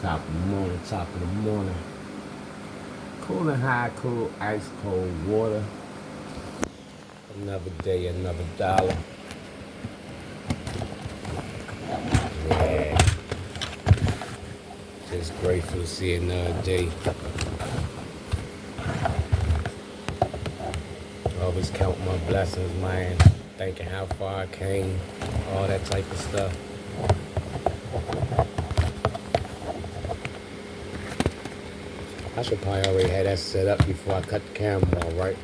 Top of the morning. Cool and high, cool, ice cold water. Another day, another dollar. Yeah, just grateful to see another day. Always count my blessings, man. Thinking how far I came, all that type of stuff. I should probably already have that set up before I cut the camera on, right?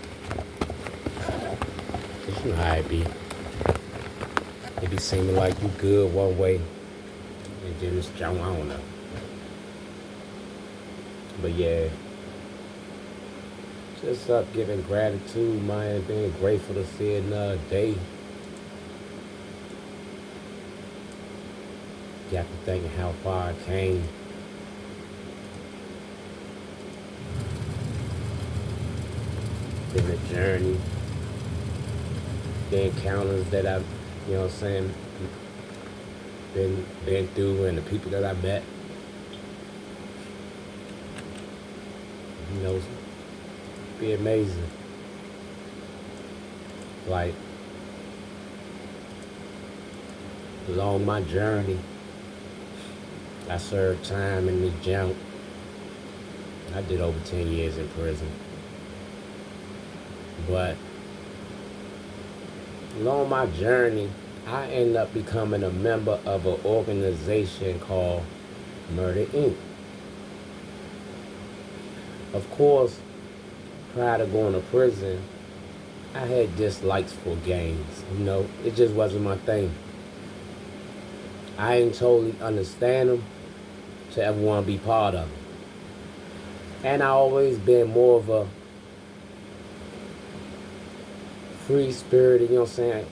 Cause you know how it be. It be seeming like you good one way, and then it's I don't know. But yeah, just up giving gratitude, man, being grateful to see another day. Got to thinking how far I came. Been a journey. The encounters that I've, you know what I'm saying, been through, and the people that I met. You know, be amazing. Like, along my journey, I served time in this junk. I did over 10 years in prison. But along my journey, I ended up becoming a member of an organization called Murder Inc. Of course, prior to going to prison, I had dislikes for gangs. You know, it just wasn't my thing. I didn't totally understand them to ever want to be part of them. And I always been more of a free spirited, you know what I'm saying,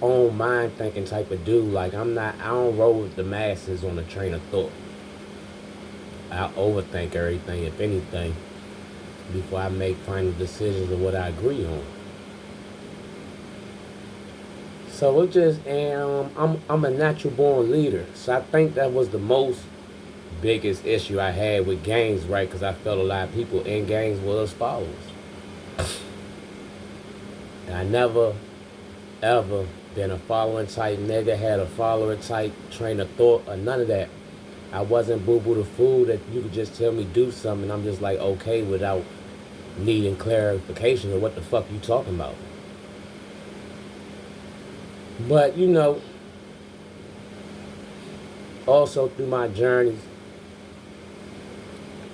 own mind thinking type of dude. Like I don't roll with the masses on a train of thought. I overthink everything, if anything, before I make final decisions of what I agree on. So it just, and I'm a natural born leader. So I think that was the most biggest issue I had with gangs, right? Because I felt a lot of people in gangs were us followers. And I never, ever been a following type nigga, had a follower type train of thought, or none of that. I wasn't Boo Boo the fool that you could just tell me do something and I'm just like okay without needing clarification of what the fuck you talking about. But you know, also through my journeys,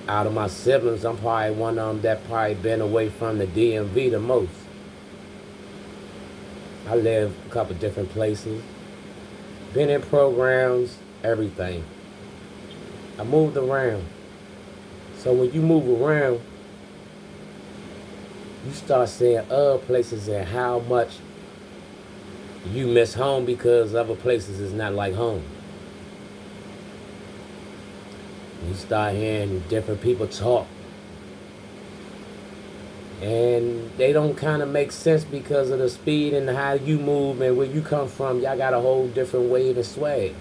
out of my siblings, I'm probably one of them that probably been away from the DMV the most. I lived a couple different places, been in programs, everything. I moved around. So when you move around, you start seeing other places and how much you miss home because other places is not like home. You start hearing different people talk. And they don't kind of make sense because of the speed and how you move and where you come from. Y'all got a whole different wave and swag.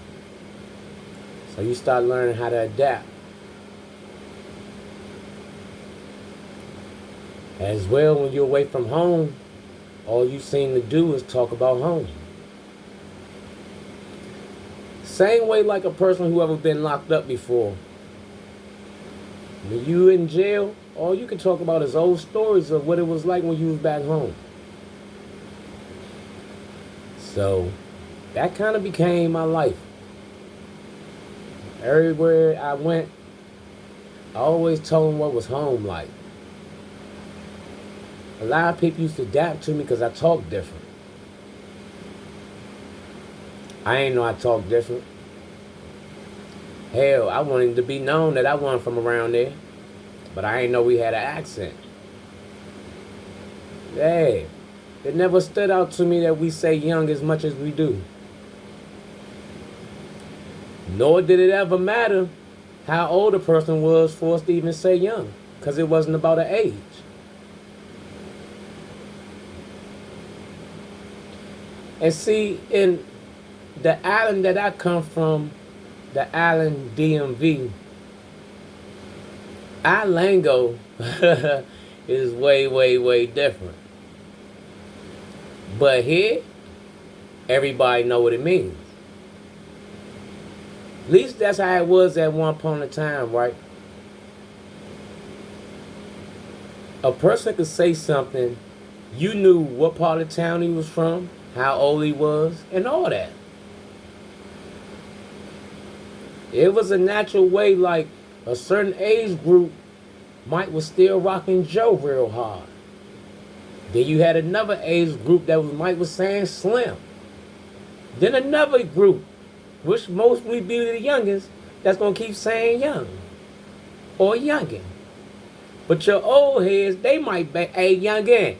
So you start learning how to adapt. As well, when you're away from home, all you seem to do is talk about home. Same way like a person who ever been locked up before. When you in jail, all you can talk about is old stories of what it was like when you was back home. So that kind of became my life. Everywhere I went, I always told them what was home like. A lot of people used to adapt to me because I talk different. I ain't know I talk different. Hell, I wanted to be known that I wasn't from around there. But I ain't know we had an accent. Hey, it never stood out to me that we say young as much as we do. Nor did it ever matter how old a person was for us to even say young. Because it wasn't about an age. And see, in the island that I come from, the island DMV, Our lingo is way, way, way different. But here, everybody know what it means. At least that's how it was at one point in time, right? A person could say something, you knew what part of town he was from, how old he was, and all that. It was a natural way, like a certain age group, Mike was still rocking Joe real hard. Then you had another age group that was Mike was saying Slim. Then another group, which mostly be the youngest, that's gonna keep saying Young or Youngin. But your old heads, they might be, hey, Youngin.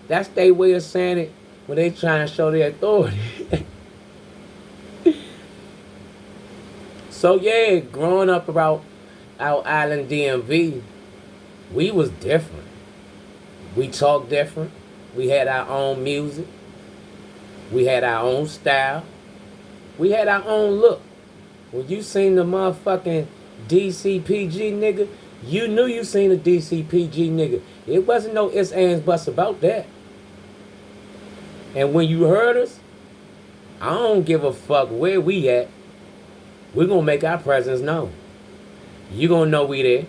That's their way of saying it when they trying to show their authority. So yeah, growing up about our island DMV, we was different. We talked different. We had our own music. We had our own style. We had our own look. When you seen the motherfucking DCPG nigga, you knew you seen a DCPG nigga. It wasn't no ifs, ands, buts about that. And when you heard us, I don't give a fuck where we at. We're gonna make our presence known. You gonna know we there.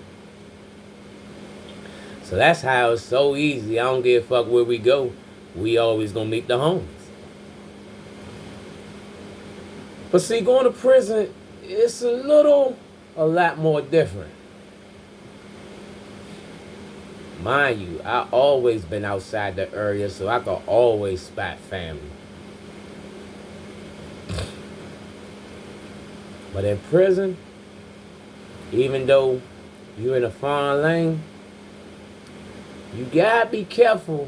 So that's how it's so easy. I don't give a fuck where we go. We always gonna meet the homies. But see, going to prison, it's a lot more different. Mind you, I always been outside the area, so I could always spot family. But in prison, even though you're in a foreign lane, you gotta be careful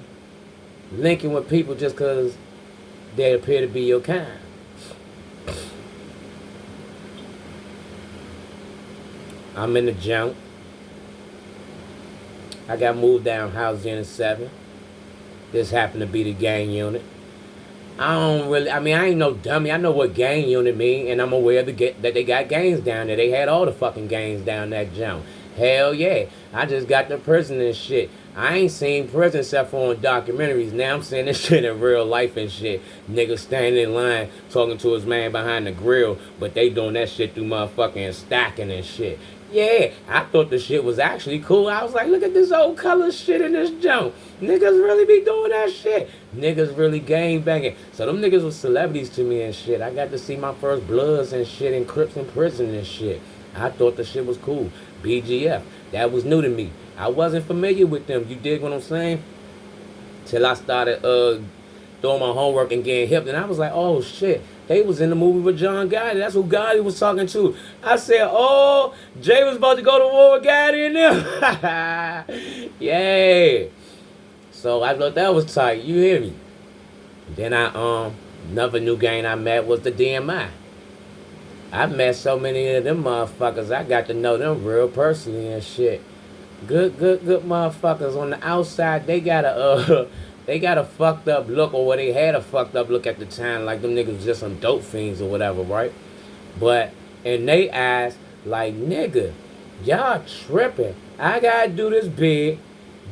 linking with people just because they appear to be your kind. I'm in the junk. I got moved down House Unit 7. This happened to be the gang unit. I ain't no dummy. I know what gang unit mean, and I'm aware that they got gangs down there. They had all the fucking gangs down that jump. Hell yeah. I just got to prison and shit. I ain't seen prison except for on documentaries. Now I'm seeing this shit in real life and shit. Niggas standing in line talking to his man behind the grill, but they doing that shit through motherfucking stacking and shit. Yeah, I thought the shit was actually cool. I was like, look at this old color shit in this junk. Niggas really be doing that shit. Niggas really gang banging. So them niggas was celebrities to me and shit. I got to see my first Bloods and shit and Crips in prison and shit. I thought the shit was cool. BGF. That was new to me. I wasn't familiar with them. You dig what I'm saying? Till I started doing my homework and getting hip. And I was like, oh shit. They was in the movie with John Gotti. That's who Gotti was talking to. I said, oh, Jay was about to go to war with Gotti and them. Yeah. So I thought that was tight. You hear me? Then another new gang I met was the DMI. I met so many of them motherfuckers. I got to know them real personally and shit. Good motherfuckers. On the outside, they got a fucked up look, or they had a fucked up look at the time, like them niggas was just some dope fiends or whatever, right? But in they eyes, like, nigga, y'all tripping. I gotta do this big.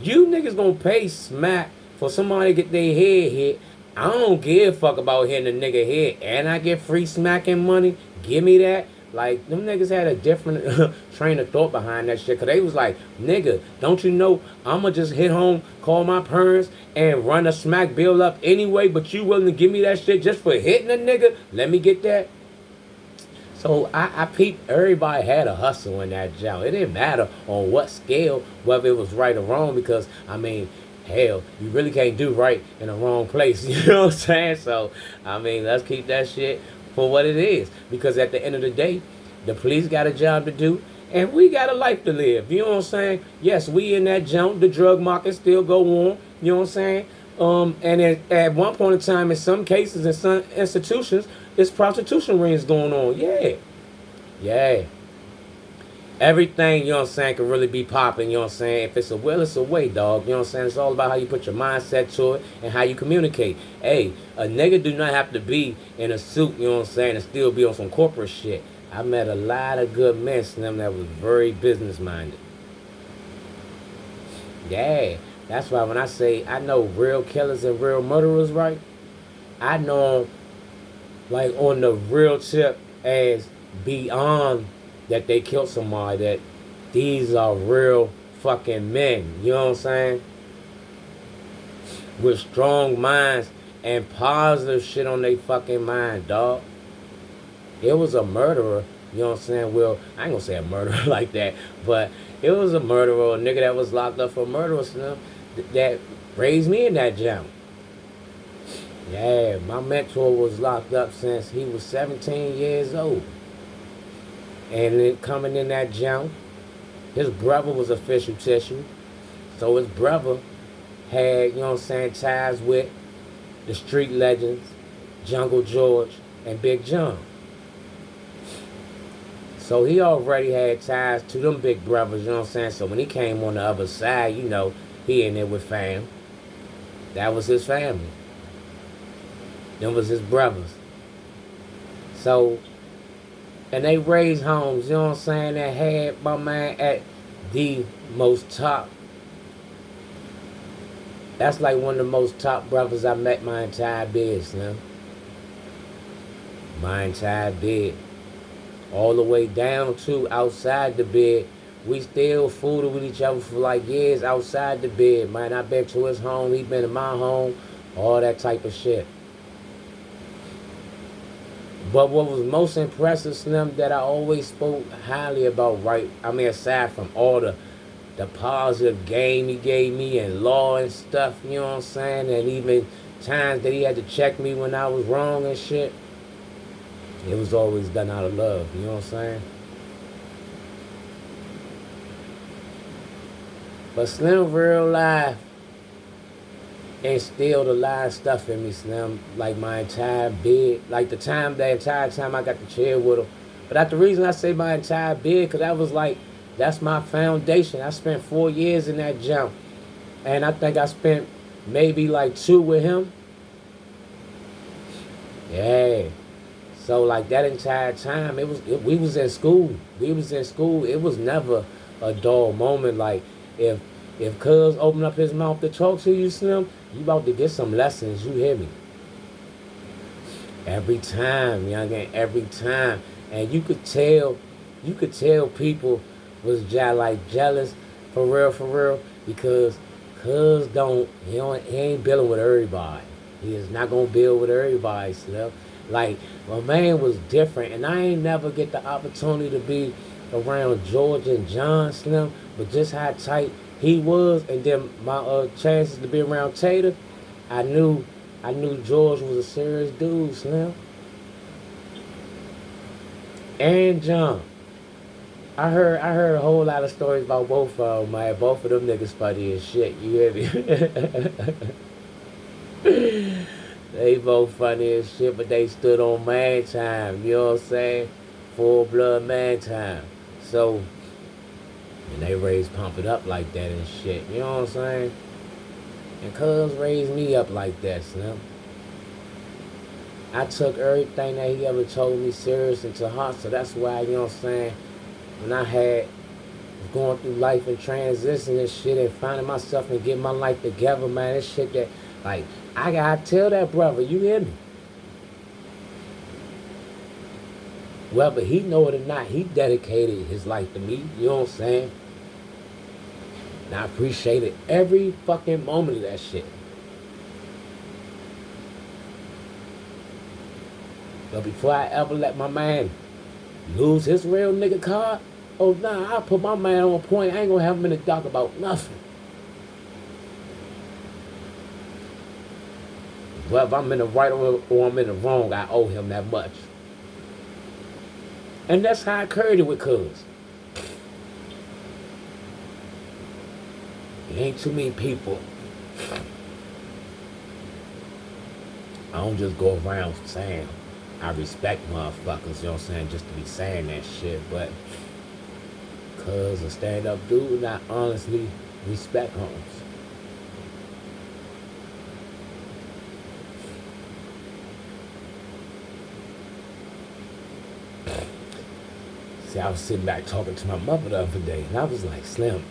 You niggas gonna pay smack for somebody to get their head hit. I don't give a fuck about hitting a nigga head, and I get free smacking money. Give me that. Like, them niggas had a different train of thought behind that shit. Because they was like, nigga, don't you know I'm going to just hit home, call my parents, and run a smack bill up anyway, but you willing to give me that shit just for hitting a nigga? Let me get that. So I peeped, everybody had a hustle in that job. It didn't matter on what scale, whether it was right or wrong, because, I mean, hell, you really can't do right in the wrong place. You know what I'm saying? So, I mean, let's keep that shit for what it is, because at the end of the day, the police got a job to do and we got a life to live. You know what I'm saying? Yes, we in that junk. The drug market still go on. You know what I'm saying? And at one point in time, in some cases, in some institutions, there's prostitution rings going on. Yeah. Everything, you know what I'm saying, can really be popping, you know what I'm saying? If it's a will, it's a way, dog. You know what I'm saying? It's all about how you put your mindset to it and how you communicate. Hey, a nigga do not have to be in a suit, you know what I'm saying, and still be on some corporate shit. I met a lot of good men, Slim, that was very business-minded. Yeah, that's why when I say I know real killers and real murderers, right? I know 'em, like on the real tip as beyond that they killed somebody, that these are real fucking men. You know what I'm saying? With strong minds and positive shit on their fucking mind, dog. It was a murderer, you know what I'm saying? Well, I ain't gonna say a murderer like that, but it was a murderer, a nigga that was locked up for murder, that raised me in that jump. Yeah, my mentor was locked up since he was 17 years old. And then coming in that jump, his brother was official tissue. So his brother had, you know what I'm saying, ties with the street legends, Jungle George, and Big John. So he already had ties to them big brothers, you know what I'm saying? So when he came on the other side, you know, he in there with fam. That was his family. Them was his brothers. So, and they raised homes, you know what I'm saying, that had my man at the most top. That's like one of the most top brothers I met my entire bed, Slim. My entire bed. All the way down to outside the bed. We still fooled with each other for like years outside the bed, man. I been to his home, he been to my home, all that type of shit. But what was most impressive, Slim, that I always spoke highly about, right? I mean, aside from all the positive game he gave me and law and stuff, you know what I'm saying? And even times that he had to check me when I was wrong and shit, it was always done out of love, you know what I'm saying? But Slim real life instilled a lot of stuff in me, Slim. Like my entire bid, like the entire time I got to chill with him. But that's the reason I say my entire bid, because that was like, that's my foundation. I spent 4 years in that jump. And I think I spent maybe like 2 with him. Yeah. So like that entire time, we was in school. We was in school. It was never a dull moment. Like if Cuz opened up his mouth to talk to you, Slim, you about to get some lessons. You hear me? Every time, youngin, every time. And you could tell people was like jealous, for real, because Cuz he ain't building with everybody. He is not gonna build with everybody, Slim. Like, my man was different, and I ain't never get the opportunity to be around George and John, Slim, but just how tight he was, and then my chances to be around Tater, I knew George was a serious dude, Slim. And John. I heard a whole lot of stories about both of them, man. Both of them niggas funny as shit, you hear me? They both funny as shit, but they stood on man time, you know what I'm saying? Full blood man time. So, and they raised Pump It Up like that and shit, you know what I'm saying? And Cuz raised me up like that, Slim. I took everything that he ever told me serious into heart, so that's why, you know what I'm saying, when I was going through life and transition and shit and finding myself and getting my life together, man, this shit that, like, I gotta tell that brother, you hear me? Whether he know it or not, he dedicated his life to me, you know what I'm saying? And I appreciated every fucking moment of that shit. But before I ever let my man lose his real nigga card, oh nah, I put my man on point. I ain't gonna have him in the dark about nothing. Whether I'm in the right or I'm in the wrong, I owe him that much. And that's how I carried it with Cuz. There ain't too many people. I don't just go around saying I respect motherfuckers, you know what I'm saying, just to be saying that shit, but Cuz a stand-up dude, and I honestly respect Holmes. See, I was sitting back talking to my mother the other day, and I was like, Slim,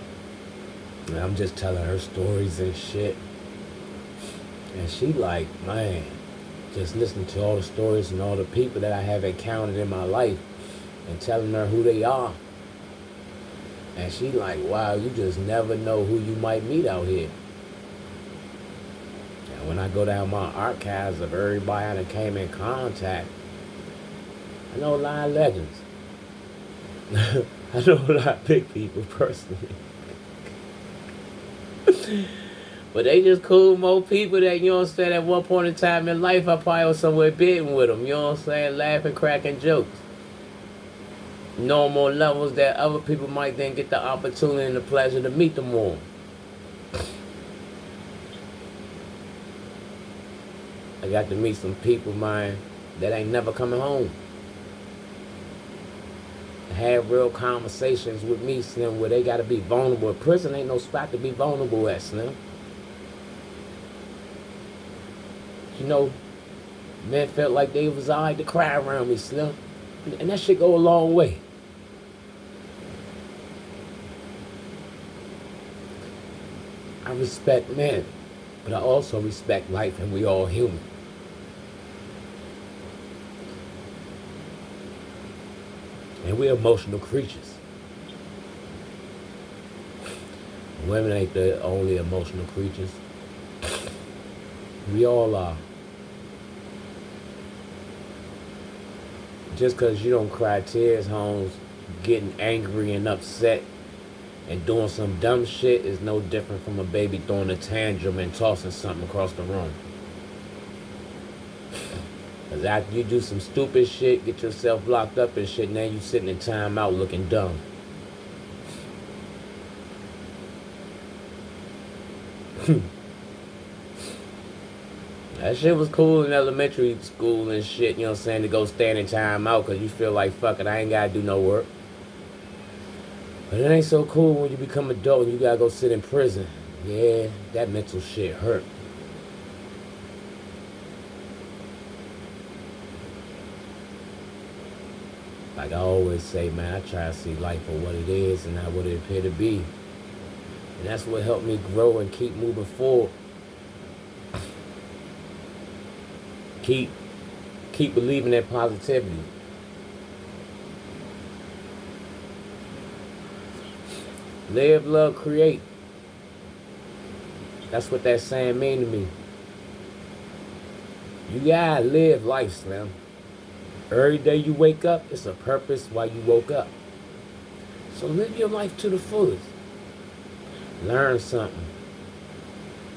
And I'm just telling her stories and shit. And she like, man, just listening to all the stories and all the people that I have encountered in my life and telling her who they are. And she like, wow, you just never know who you might meet out here. And when I go down my archives of everybody that came in contact, I know a lot of legends. I know a lot of big people personally. But they just cool more people that, you know what I'm saying, at one point in time in life, I probably was somewhere bidding with them, you know what I'm saying, laughing, cracking jokes. Normal levels that other people might then get the opportunity and the pleasure to meet them on. I got to meet some people, man, that ain't never coming home. Have real conversations with me, Slim, where they got to be vulnerable. Prison ain't no spot to be vulnerable at, Slim. You know, men felt like they was alright to cry around me, Slim. And that shit go a long way. I respect men, but I also respect life, and we all human. And we're emotional creatures. Women ain't the only emotional creatures. We all are. Just because you don't cry tears, Holmes, getting angry and upset and doing some dumb shit is no different from a baby throwing a tantrum and tossing something across the room. Because after you do some stupid shit, get yourself locked up and shit, now you sitting in timeout looking dumb. That shit was cool in elementary school and shit, you know what I'm saying, to go stand in timeout because you feel like, fuck it, I ain't got to do no work. But it ain't so cool when you become adult and you got to go sit in prison. Yeah, that mental shit hurt. Like I always say, man, I try to see life for what it is and not what it appear to be. And that's what helped me grow and keep moving forward. Keep believing in positivity. Live, love, create. That's what that saying mean to me. You gotta live life, Slim. Every day you wake up, it's a purpose why you woke up. So live your life to the fullest. Learn something.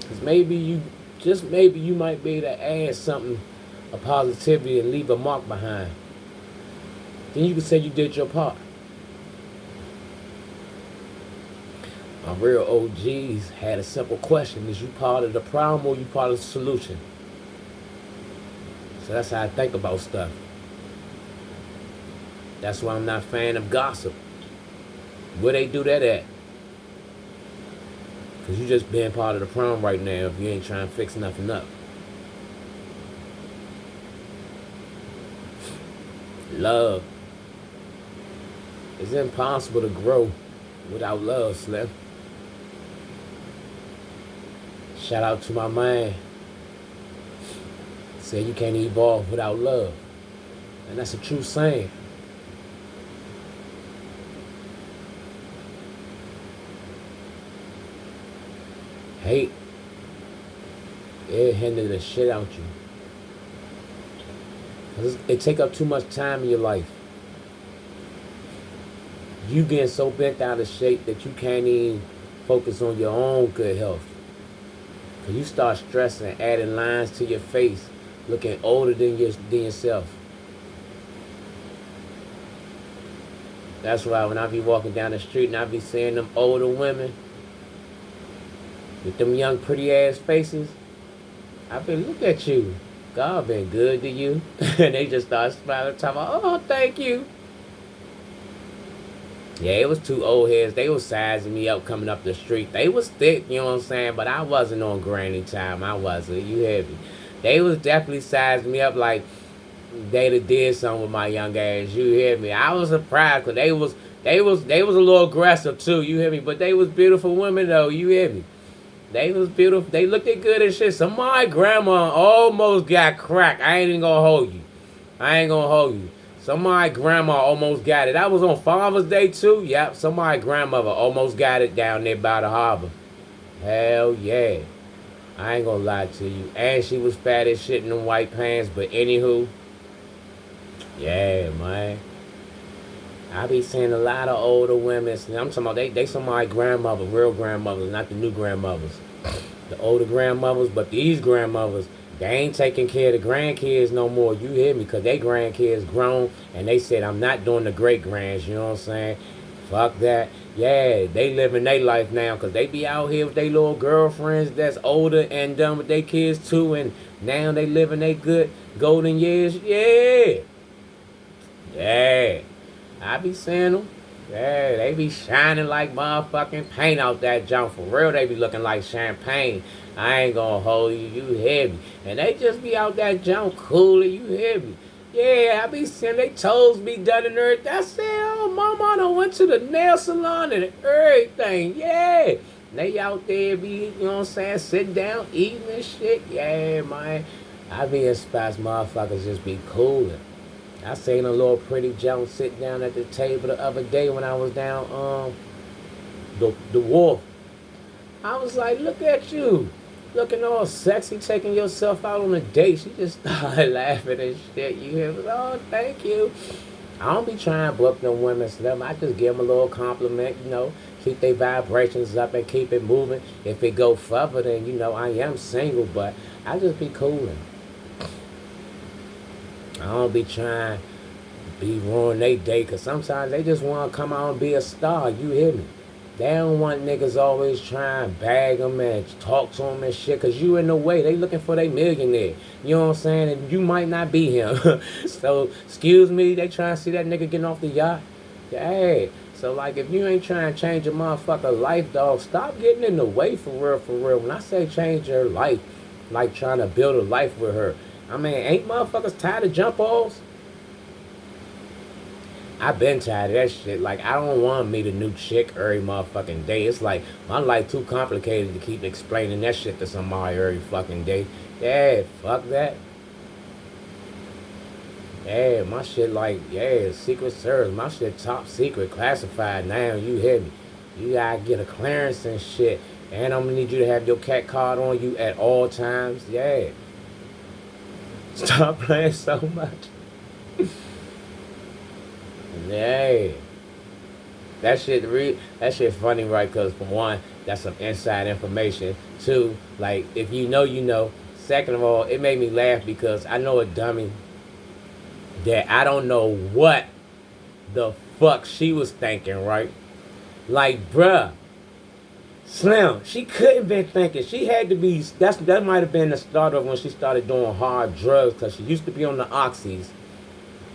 Because maybe you might be able to add something of positivity and leave a mark behind. Then you can say you did your part. My real OGs had a simple question. Is you part of the problem or you part of the solution? So that's how I think about stuff. That's why I'm not a fan of gossip. Where they do that at? Because you just being part of the problem right now if you ain't trying to fix nothing up. Love. It's impossible to grow without love, Slim. Shout out to my man. Said you can't evolve without love. And that's a true saying. Hate, it hinder the shit out you. Cause it take up too much time in your life. You getting so bent out of shape that you can't even focus on your own good health. Cause you start stressing, adding lines to your face, looking older than yourself. That's why when I be walking down the street and I be seeing them older women with them young pretty ass faces, I be look at you. God been good to you. And they just start smiling, talking about, oh, thank you. Yeah, it was two old heads. They was sizing me up coming up the street. They was thick, you know what I'm saying? But I wasn't on granny time. I wasn't. You hear me? They was definitely sizing me up like they did something with my young ass. You hear me? I was surprised because They was a little aggressive too, you hear me? But they was beautiful women though, you hear me? They was beautiful. They looked good as shit. So my grandma almost got cracked. I ain't even gonna hold you. I ain't gonna hold you. Somebody grandma almost got it. That was on Father's Day too. Yep. Somebody grandmother almost got it down there by the harbor. Hell yeah. I ain't gonna lie to you. And she was fat as shit in them white pants. But anywho, yeah, man. I be seeing a lot of older women. I'm talking about they some of my grandmothers, real grandmothers, not the new grandmothers. The older grandmothers, but these grandmothers, they ain't taking care of the grandkids no more. You hear me? Because they grandkids grown and they said, I'm not doing the great grands. You know what I'm saying? Fuck that. Yeah, they living their life now because they be out here with their little girlfriends that's older and done with their kids too. And now they living their good golden years. Yeah. Yeah. I be seeing them. Yeah, they be shining like motherfucking paint out that junk. For real, they be looking like champagne. I ain't gonna hold you, you hear me. And they just be out that junk cooler, you hear me. Yeah, I be seeing they toes be done and everything. I said, oh, mama done went to the nail salon and everything. Yeah. They out there be, you know what I'm saying, sitting down, eating and shit. Yeah, man. I be in spots motherfuckers just be cooling. I seen a little pretty junk sit down at the table the other day when I was down the wharf. I was like, look at you. Looking all sexy, taking yourself out on a date. She just started laughing and shit. You hear me? Oh, thank you. I don't be trying to book no women stuff. I just give them a little compliment, you know. Keep their vibrations up and keep it moving. If it go further, then, you know, I am single, but I just be cooling. I don't be trying to be ruin their day, because sometimes they just want to come out and be a star. You hear me? They don't want niggas always trying to bag them and talk to them and shit, because you in the way. They looking for their millionaire. You know what I'm saying? And you might not be him. So, excuse me, they trying to see that nigga getting off the yacht. Hey, so like if you ain't trying to change your motherfucker life, dog, stop getting in the way for real, for real. When I say change your life, like trying to build a life with her. I mean, ain't motherfuckers tired of jump balls? I been tired of that shit. Like, I don't want to meet a new chick every motherfucking day. It's like, my life too complicated to keep explaining that shit to somebody every fucking day. Yeah, fuck that. Yeah, my shit like, yeah, Secret Service. My shit top secret, classified now, you hear me. You gotta get a clearance and shit. And I'm gonna need you to have your cat card on you at all times. Yeah. Stop playing so much. Yeah. That shit funny, right? Because for one, that's some inside information. Two, like, if you know, you know. Second of all, it made me laugh because I know a dummy that I don't know what the fuck she was thinking, right? Like, bruh, Slim, she couldn't been thinking. She had to be, that might have been the start of when she started doing hard drugs, because she used to be on the oxys.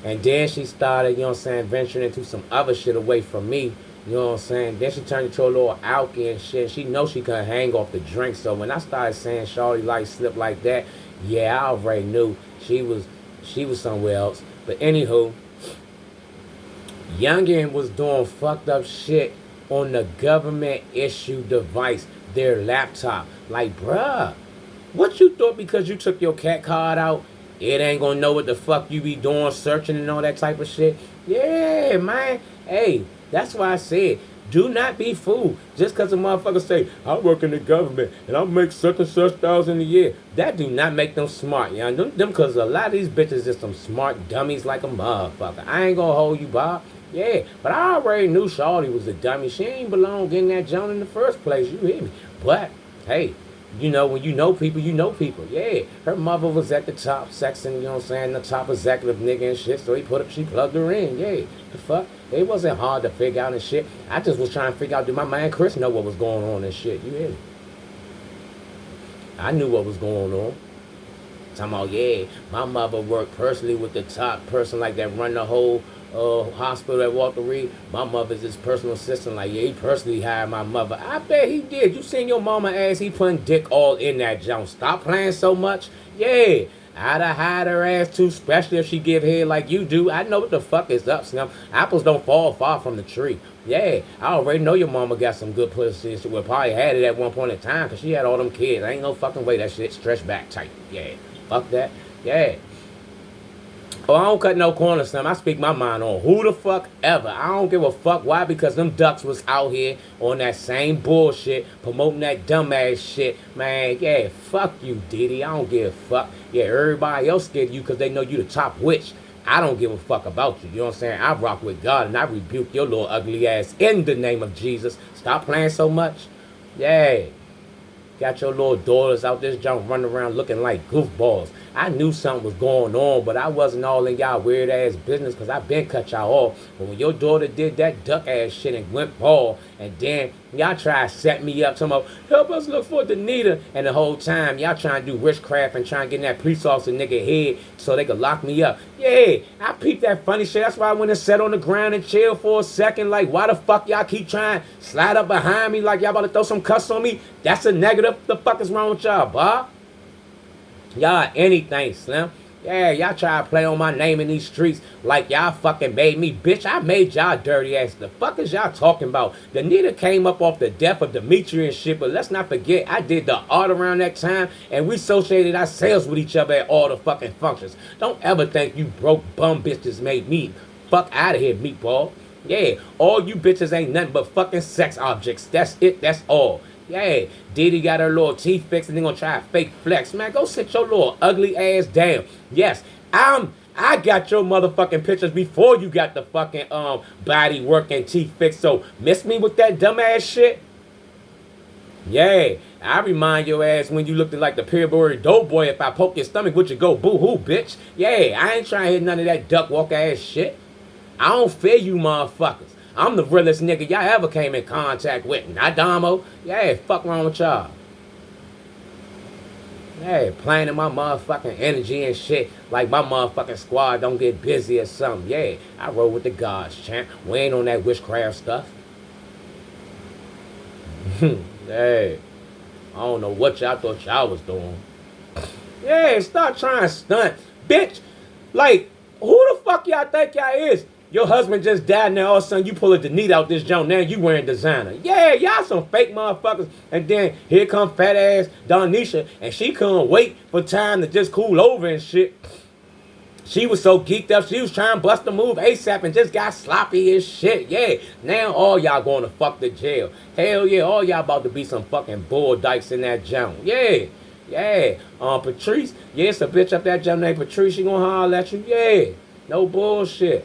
And then she started, you know what I'm saying, venturing into some other shit away from me. You know what I'm saying? Then she turned into a little alky and shit. She knows she couldn't hang off the drink. So when I started saying shawty like slip like that, yeah, I already knew she was somewhere else. But anywho, Youngin was doing fucked up shit on the government issued device, their laptop. Like, bruh, what you thought because you took your cat card out, it ain't gonna know what the fuck you be doing, searching and all that type of shit? Yeah, man. Hey, that's why I said, do not be fooled. Just because a motherfucker say, I work in the government and I make such and such thousand a year, that do not make them smart, you know? Them because a lot of these bitches is some smart dummies like a motherfucker. I ain't gonna hold you, Bob. Yeah, but I already knew Shawty was a dummy. She ain't belong in that joint in the first place, you hear me? But, hey, you know, when you know people, you know people. Yeah, her mother was at the top section, you know what I'm saying, the top executive nigga and shit, so she plugged her in. Yeah, the fuck? It wasn't hard to figure out and shit. I just was trying to figure out, did my man Chris know what was going on and shit, you hear me? I knew what was going on. Talking about, yeah, my mother worked personally with the top person like that run the whole hospital at Walter Reed. My mother's his personal assistant. Like, yeah, he personally hired my mother. I bet he did. You seen your mama ass, he putting dick all in that junk. Stop playing so much. Yeah, I'd have hide her ass too, especially if she give head like you do. I know what the fuck is up, Slim. Apples don't fall far from the tree. Yeah, I already know your mama got some good pussy. She would probably had it at one point in time because she had all them kids. Ain't no fucking way that shit stretched back tight. Yeah, fuck that. Yeah. Oh, I don't cut no corners, son. I speak my mind on who the fuck ever. I don't give a fuck. Why? Because them ducks was out here on that same bullshit, promoting that dumbass shit. Man, yeah, fuck you, Diddy. I don't give a fuck. Yeah, everybody else scared of you because they know you the top witch. I don't give a fuck about you. You know what I'm saying? I rock with God and I rebuke your little ugly ass in the name of Jesus. Stop playing so much. Yeah. Got your little daughters out this junk running around looking like goofballs. I knew something was going on, but I wasn't all in y'all weird ass business because I been cut y'all off. But when your daughter did that duck ass shit and went bald, and then y'all try to set me up, talking about, help us look for Danita. And the whole time, y'all trying to do witchcraft and trying to get in that police officer nigga head so they could lock me up. Yeah, I peeped that funny shit. That's why I went and sat on the ground and chilled for a second. Like, why the fuck y'all keep trying to slide up behind me like y'all about to throw some cuss on me? That's a negative. The fuck is wrong with y'all, Bob? Y'all anything, Slim. Yeah, y'all try to play on my name in these streets like y'all fucking made me. Bitch, I made y'all dirty ass. The fuck is y'all talking about? Danita came up off the death of Dimitri and shit, but let's not forget, I did the art around that time, and we associated ourselves with each other at all the fucking functions. Don't ever think you broke bum bitches made me. Fuck out of here, meatball. Yeah, all you bitches ain't nothing but fucking sex objects. That's it, that's all. Yeah, Diddy got her little teeth fixed and they gonna try to fake flex. Man, go sit your little ugly ass down. Yes, I got your motherfucking pictures before you got the fucking body work and teeth fixed. So miss me with that dumbass shit? Yeah, I remind your ass when you looked like the Pillsbury Doughboy. If I poke your stomach, would you go boo-hoo, bitch? Yeah, I ain't trying to hit none of that duck walk ass shit. I don't fear you motherfuckers. I'm the realest nigga y'all ever came in contact with. Not Damo. Yeah, fuck wrong with y'all. Yeah, playing in my motherfucking energy and shit like my motherfucking squad don't get busy or something. Yeah, I roll with the gods, champ. We ain't on that witchcraft stuff. Hey, I don't know what y'all thought y'all was doing. Yeah, stop trying to stunt. Bitch, like, who the fuck y'all think y'all is? Your husband just died, now all of a sudden you pull a Danita out this joint, now you wearing designer. Yeah, y'all some fake motherfuckers. And then here come fat ass Donisha, and she couldn't wait for time to just cool over and shit. She was so geeked up, she was trying to bust a move ASAP and just got sloppy as shit. Yeah, now all y'all going to fuck the jail. Hell yeah, all y'all about to be some fucking bull dykes in that joint. Yeah. Yeah, Patrice, yeah, it's a bitch up that joint named Patrice, she gonna holler at you. Yeah, no bullshit.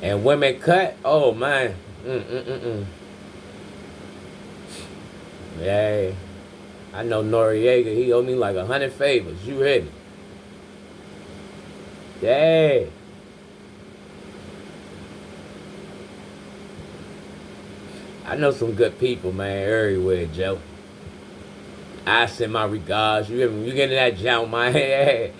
And women cut, oh man. Yeah, I know Noriega, he owe me like 100 favors. You hear me? Yeah. I know some good people, man, everywhere, Joe. I send my regards. You hear me? You get in that jump, man.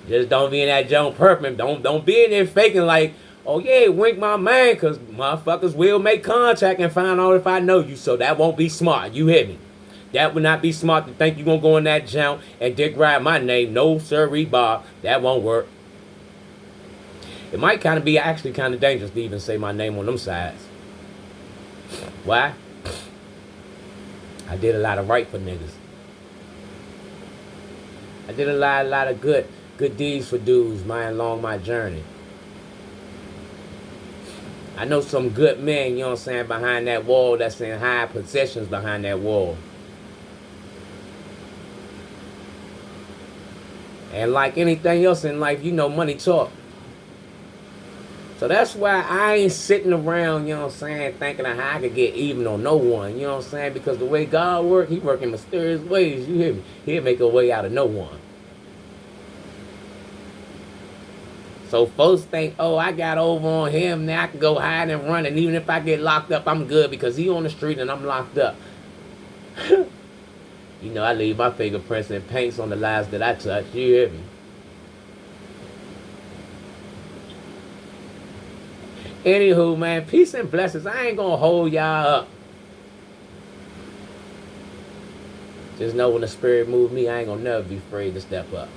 Just don't be in that jump purping. Don't be in there faking like, oh yeah, wink my man, because motherfuckers will make contact and find out if I know you. So that won't be smart. You hear me? That would not be smart to think you going to go in that jump and dick ride my name. No, sir, Bob. That won't work. It might kind of be actually kind of dangerous to even say my name on them sides. Why? I did a lot of right for niggas. I did a lot of good deeds for dudes, man, along my journey. I know some good men, you know what I'm saying, behind that wall that's in high positions behind that wall. And like anything else in life, you know, money talk. So that's why I ain't sitting around, you know what I'm saying, thinking of how I could get even on no one, you know what I'm saying? Because the way God works, he work in mysterious ways, you hear me? He'll make a way out of no one. So folks think, oh, I got over on him, now I can go hide and run, and even if I get locked up, I'm good because he on the street and I'm locked up. You know, I leave my fingerprints and paints on the lives that I touch, you hear me? Anywho, man, peace and blessings. I ain't gonna hold y'all up. Just know when the spirit move me, I ain't gonna never be afraid to step up.